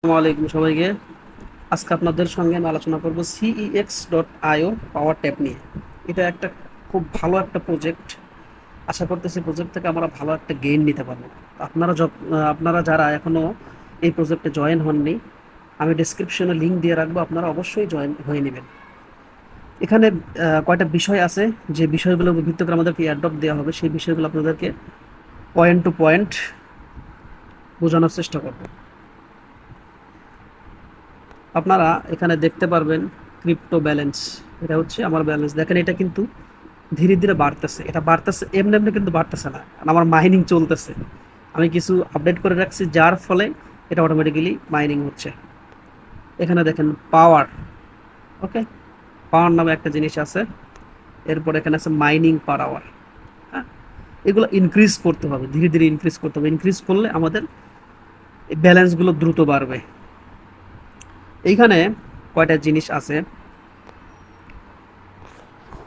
আসসালামু আলাইকুম সবাইকে। আজকে আপনাদের সঙ্গে আমি আলোচনা করব CEX.io পাওয়ার ট্যাপ নিয়ে। এটা একটা খুব ভালো একটা প্রজেক্ট। আশা করতেছি প্রজেক্ট থেকে আমরা ভালো একটা গেইন নিতে পারবো। আপনারা যারা এখনো এই প্রজেক্টে জয়েন হননি, আমি ডেসক্রিপশনে লিঙ্ক দিয়ে রাখবো, আপনারা অবশ্যই জয়েন হয়ে নেবেন। এখানে কয়টা বিষয় আছে, যে বিষয়গুলোর ভিত্তি করে আমাদেরকে এয়ারড্রপ দেওয়া হবে, সেই বিষয়গুলো আপনাদেরকে পয়েন্ট টু পয়েন্ট বোঝানোর চেষ্টা করব। আপনারা এখানে দেখতে পারবেন ক্রিপ্টো ব্যালেন্স। এটা হচ্ছে আমার ব্যালেন্স, দেখেন এটা কিন্তু ধীরে ধীরে বাড়তেছে। এটা বাড়তেছে এমনি এমনি কিন্তু বাড়তেছে না, কারণ আমার মাইনিং চলতেছে। আমি কিছু আপডেট করে রাখছি, যার ফলে এটা অটোমেটিক্যালি মাইনিং হচ্ছে। এখানে দেখেন পাওয়ার, ওকে, পাওয়ার নামে একটা জিনিস আছে। এরপর এখানে আছে মাইনিং পার আওয়ার। হ্যাঁ, এগুলো ইনক্রিজ করতে হবে, ধীরে ধীরে ইনক্রিজ করতে হবে। ইনক্রিজ করলে আমাদের ব্যালেন্সগুলো দ্রুত বাড়বে। এইখানে কয়টা জিনিস আছে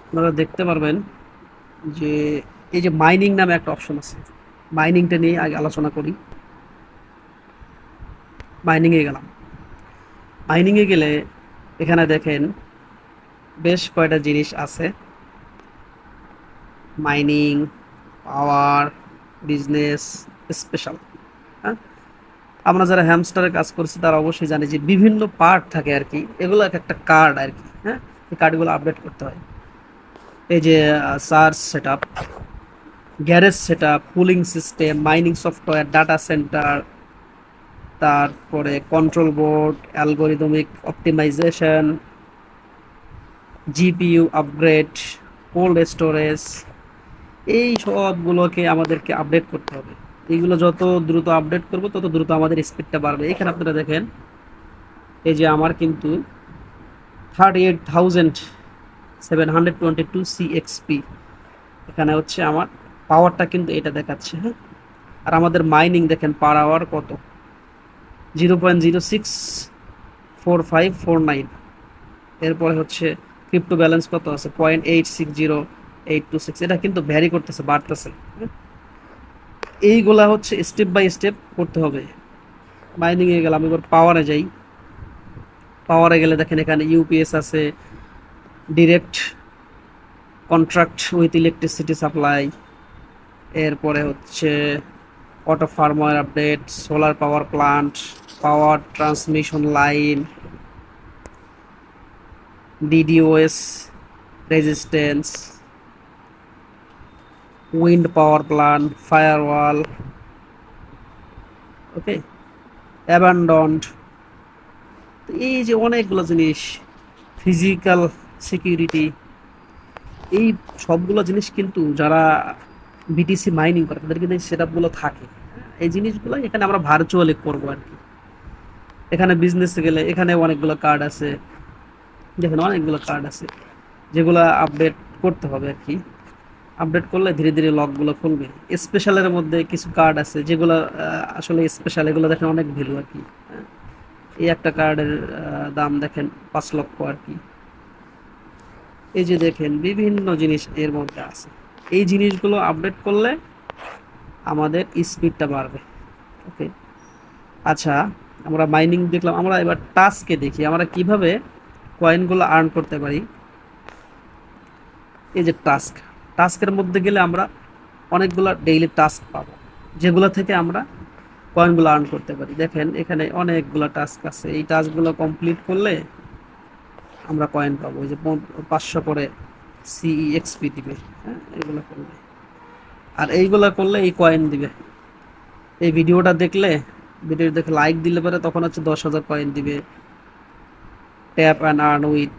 আপনারা দেখতে পারবেন, যে এই যে মাইনিং নামে একটা অপশন আছে। মাইনিংটা নিয়ে আগে আলোচনা করি। মাইনিংয়ে গেলাম। মাইনিংয়ে গেলে এখানে দেখেন বেশ কয়টা জিনিস আছে: মাইনিং, পাওয়ার, বিজনেস, স্পেশাল। হ্যাঁ, আমরা যারা হ্যামস্টারের কাজ করছি তারা অবশ্যই জানি যে বিভিন্ন পার্ট থাকে আর কি, এগুলো এক একটা কার্ড আর কি। হ্যাঁ, এই কার্ডগুলো আপডেট করতে হয়। এই যে search set up, garage set up, cooling system, mining software, data centre, তারপরে control board, algorithmic optimisation, GPU upgrade, cold storage, এই সবগুলোকে আমাদেরকে আপডেট করতে হবে। এইগুলো যত দ্রুত আপডেট করব তত দ্রুত আমাদের স্পিডটা বাড়বে। এখানে আপনারা দেখেন, এই যে আমার কিন্তু 38,722 CXP, এখানে হচ্ছে আমার পাওয়ারটা কিন্তু এটা দেখাচ্ছে। হ্যাঁ, আর আমাদের মাইনিং দেখেন পার আওয়ার কত, 0.064549। এরপরে হচ্ছে ক্রিপ্টো ব্যালেন্স কত আছে, 0.860826। এটা কিন্তু ভ্যারি করতেছে, বাড়তেছে। এইগুলা হচ্ছে স্টেপ বাই স্টেপ করতে হবে। মাইনিংয়ে গেলাম, এবার পাওয়ারে যাই। পাওয়ারে গেলে দেখেন এখানে ইউপিএস আছে, direct contract with electricity supply. এরপরে হচ্ছে auto firmware update, solar power plant, power transmission line, DDoS resistance, wind power plant, firewall, okay, abandoned. এই যে অনেকগুলো জিনিস, ফিজিক্যাল সিকিউরিটি, এই সবগুলো জিনিস কিন্তু যারা বিটিসি মাইনিং করে তাদের কিন্তু এই সেট আপগুলো থাকে। এই জিনিসগুলো এখানে আমরা ভার্চুয়ালি করবো আর কি। এখানে বিজনেসে গেলে এখানে অনেকগুলো কার্ড আছে, দেখেন অনেকগুলো কার্ড আছে যেগুলো আপডেট করতে হবে আর কি। আপডেট করলে ধীরে ধীরে লকগুলো খুলবে। স্পেশালের মধ্যে কিছু কার্ড আছে যেগুলো আসলে স্পেশাল, এগুলো দেখেন অনেক ভ্যালু আর কি। হ্যাঁ, এই একটা কার্ডের দাম দেখেন 5 লক্ষ আর কি। এই যে দেখেন বিভিন্ন জিনিস এর মধ্যে আছে। এই জিনিসগুলো আপডেট করলে আমাদের স্পিডটা বাড়বে। ওকে, আচ্ছা, আমরা মাইনিং দেখলাম, আমরা এবার টাস্কে দেখি আমরা কিভাবে কয়েনগুলো আর্ন করতে পারি। এই যে টাস্ক, টাস্কের মধ্যে গেলে আমরা অনেকগুলো ডেইলি টাস্ক পাবো, যেগুলো থেকে আমরা কয়েনগুলো আর্ন করতে পারি। দেখেন এখানে অনেকগুলো টাস্ক আছে, এই টাস্কগুলো কমপ্লিট করলে আমরা কয়েন পাবো। ওই যে 500 করে CEXP দিবে। হ্যাঁ, এগুলো করলে, আর এইগুলা করলে এই কয়েন দিবে। এই ভিডিওটা দেখলে, ভিডিও দেখে লাইক দিলে পরে তখন হচ্ছে 10,000 কয়েন দিবে। Tap and earn with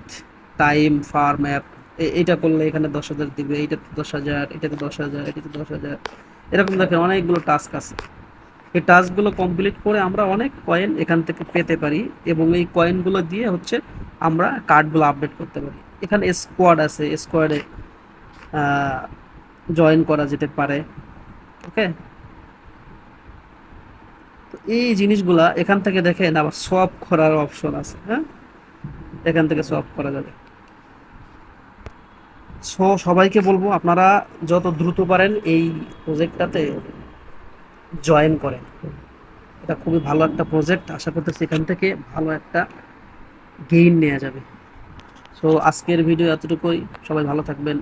time farm app, এইটা করলে এখানে 10,000 দিবে, এইটাতে 10,000, এটাতে 10,000, এটাতে 10,000। এরকম দেখেন অনেকগুলো টাস্ক আছে। এই টাস্কগুলো কমপ্লিট করে আমরা অনেক কয়েন এখান থেকে পেতে পারি, এবং এই কয়েনগুলো দিয়ে হচ্ছে আমরা কার্ডগুলো আপডেট করতে পারি। এখানে স্কোয়াড আছে, স্কোয়াডে জয়েন করা যেতে পারে। ওকে, তো এই জিনিসগুলা এখান থেকে দেখেন আবার সোয়াপ করার অপশন আছে। হ্যাঁ, এখান থেকে সোয়াপ করা যাবে। সো সবাইকে বলবো আপনারা যত দ্রুত পারেন এই প্রজেক্টটাতে জয়েন করেন। এটা খুবই ভালো একটা প্রজেক্ট, আশা করতেছি এখান থেকে ভালো একটা গেইন নেওয়া যাবে। সো আজকের ভিডিও এতটুকুই, সবাই ভালো থাকবেন।